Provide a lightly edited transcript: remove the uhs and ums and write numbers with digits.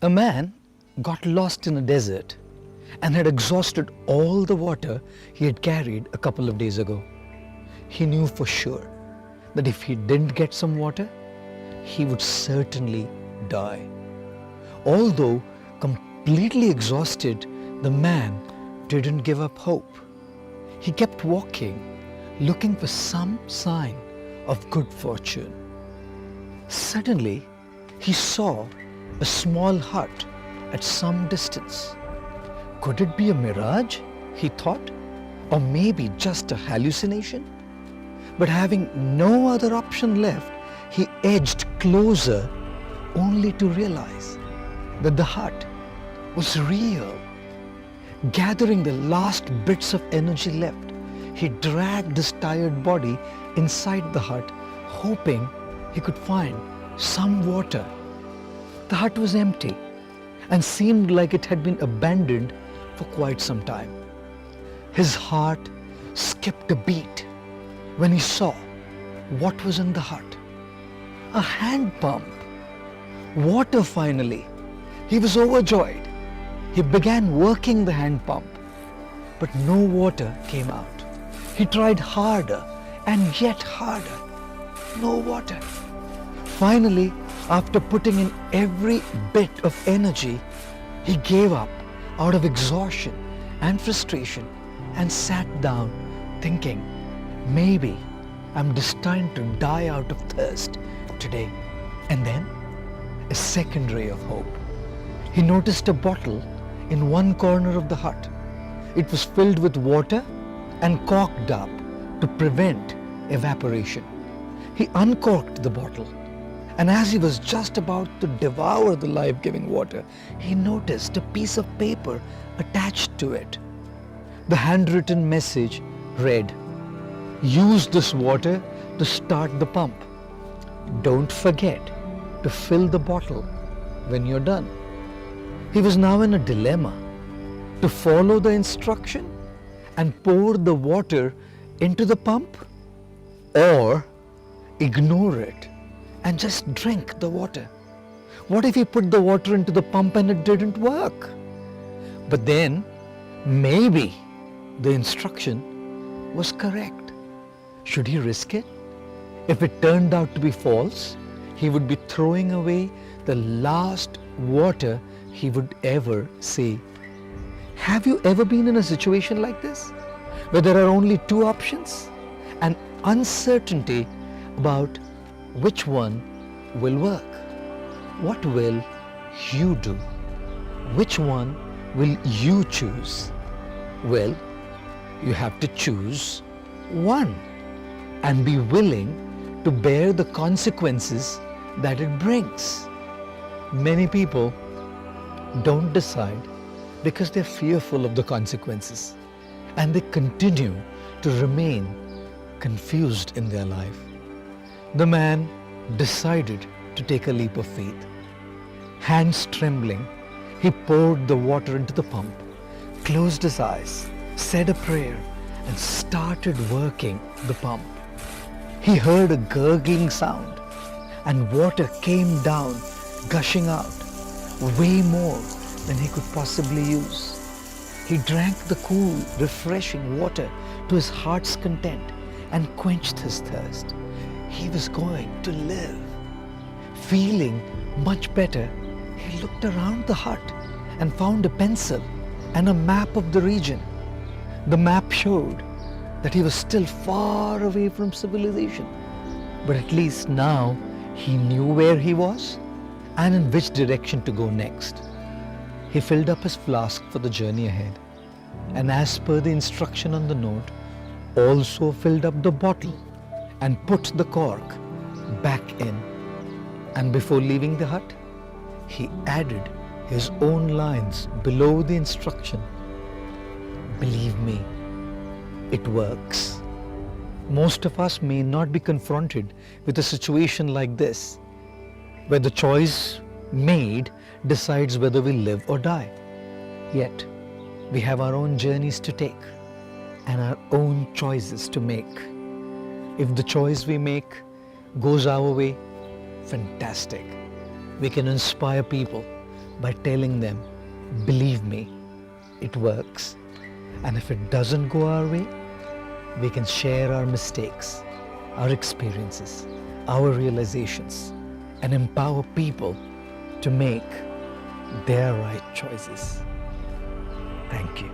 A man got lost in a desert and had exhausted all the water he had carried a couple of days ago. He knew for sure that if he didn't get some water, he would certainly die. Although completely exhausted, the man didn't give up hope. He kept walking, looking for some sign of good fortune. Suddenly, he saw a small hut at some distance. Could it be a mirage, he thought, or maybe just a hallucination? But having no other option left, he edged closer only to realize that the hut was real. Gathering the last bits of energy left, he dragged his tired body inside the hut, hoping he could find some water. The hut was empty and seemed like it had been abandoned for quite some time. His heart skipped a beat when he saw what was in the hut. A hand pump. Water finally. He was overjoyed. He began working the hand pump, but no water came out. He tried harder and yet harder. No water. Finally, after putting in every bit of energy, he gave up out of exhaustion and frustration and sat down thinking, maybe I'm destined to die out of thirst today. And then a second ray of hope. He noticed a bottle in one corner of the hut. It was filled with water and corked up to prevent evaporation. He uncorked the bottle, and as he was just about to devour the life-giving water, he noticed a piece of paper attached to it. The handwritten message read, "Use this water to start the pump. Don't forget to fill the bottle when you're done." He was now in a dilemma: to follow the instruction and pour the water into the pump, or ignore it and just drink the water. What if he put the water into the pump and it didn't work? But then, maybe the instruction was correct. Should he risk it? If it turned out to be false, he would be throwing away the last water he would ever see. Have you ever been in a situation like this, where there are only two options and uncertainty about which one will work? What will you do? Which one will you choose? Well, you have to choose one and be willing to bear the consequences that it brings. Many people don't decide because they're fearful of the consequences, and they continue to remain confused in their life. The man decided to take a leap of faith. Hands trembling, he poured the water into the pump, closed his eyes, said a prayer, and started working the pump. He heard a gurgling sound, and water came down, gushing out, way more than he could possibly use. He drank the cool, refreshing water to his heart's content and quenched his thirst. He was going to live. Feeling much better, he looked around the hut and found a pencil and a map of the region. The map showed that he was still far away from civilization, but at least now he knew where he was and in which direction to go next. He filled up his flask for the journey ahead, and as per the instruction on the note, also filled up the bottle and put the cork back in. And before leaving the hut, he added his own lines below the instruction. Believe me, it works. Most of us may not be confronted with a situation like this, where the choice made decides whether we live or die. Yet, we have our own journeys to take and our own choices to make. If the choice we make goes our way, fantastic. We can inspire people by telling them, believe me, it works. And if it doesn't go our way, we can share our mistakes, our experiences, our realizations, and empower people to make their right choices. Thank you.